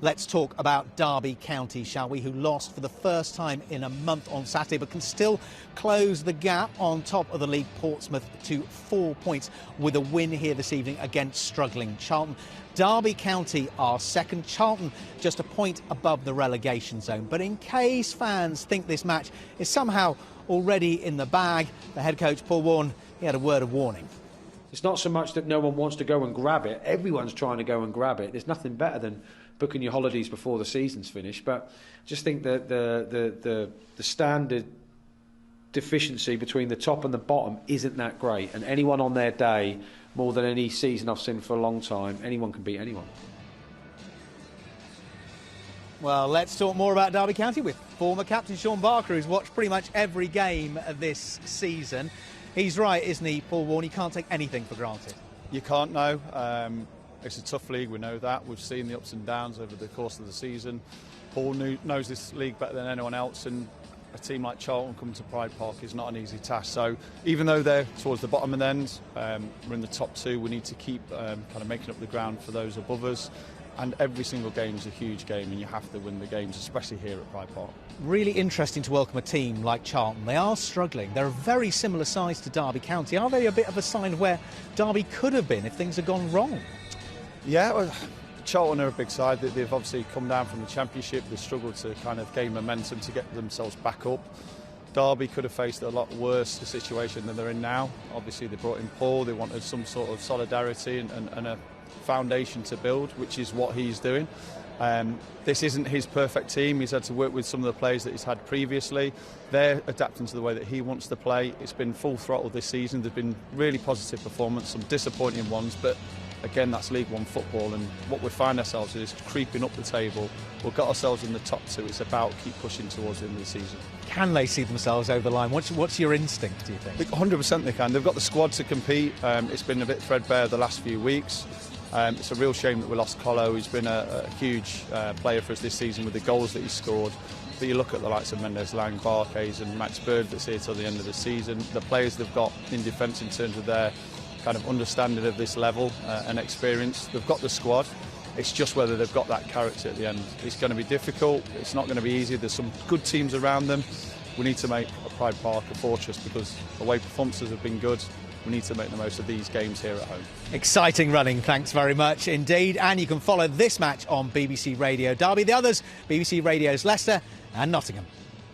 Let's talk about Derby County, shall we, who lost for the first time in a month on Saturday, but can still close the gap on top of the league, Portsmouth, to 4 points with a win here this evening against struggling Charlton. Derby County are second, Charlton just a point above the relegation zone. But in case fans think this match is somehow already in the bag, the head coach, Paul Warne, he had a word of warning. It's not so much that no one wants to go and grab it. Everyone's trying to go and grab it. There's nothing better than booking your holidays before the season's finished. But I just think that the standard deficiency between the top and the bottom isn't that great. And anyone on their day, more than any season I've seen for a long time, anyone can beat anyone. Well, let's talk more about Derby County with former captain Shaun Barker, who's watched pretty much every game this season. He's right, isn't he, Paul Warne? You can't take anything for granted. You can't, no. It's a tough league, we know that. We've seen the ups and downs over the course of the season. Paul knows this league better than anyone else, and a team like Charlton coming to Pride Park is not an easy task. So even though they're towards the bottom of the end, we're in the top two, we need to keep kind of making up the ground for those above us. And every single game is a huge game, and you have to win the games, especially here at Pride Park. Really interesting to welcome a team like Charlton. They are struggling. They're a very similar size to Derby County. Are they a bit of a sign of where Derby could have been if things had gone wrong? Yeah, well, Charlton are a big side. They've obviously come down from the Championship. They've struggled to kind of gain momentum to get themselves back up. Derby could have faced a lot worse situation than they're in now. Obviously, they brought in Paul. They wanted some sort of solidarity and a foundation to build, which is what he's doing. This isn't his perfect team. He's had to work with some of the players that he's had previously. They're adapting to the way that he wants to play. It's been full throttle this season. There's been really positive performance, some disappointing ones, but again, that's League One football, and what we find ourselves is creeping up the table. We've got ourselves in the top two. It's about keep pushing towards the end of the season. Can they see themselves over the line? What's your instinct, do you think? 100% they can. They've got the squad to compete. It's been a bit threadbare the last few weeks. It's a real shame that we lost Colo. He's been a huge player for us this season with the goals that he scored. But you look at the likes of Mendes, Lang, Barkes and Max Bird that's here till the end of the season. The players they've got in defence in terms of their kind of understanding of this level and experience. They've got the squad. It's just whether they've got that character at the end. It's going to be difficult. It's not going to be easy. There's some good teams around them. We need to make a Pride Park a fortress because away performances have been good. We need to make the most of these games here at home. Exciting running, thanks very much indeed. And you can follow this match on BBC Radio Derby. The others, BBC Radio's Leicester and Nottingham.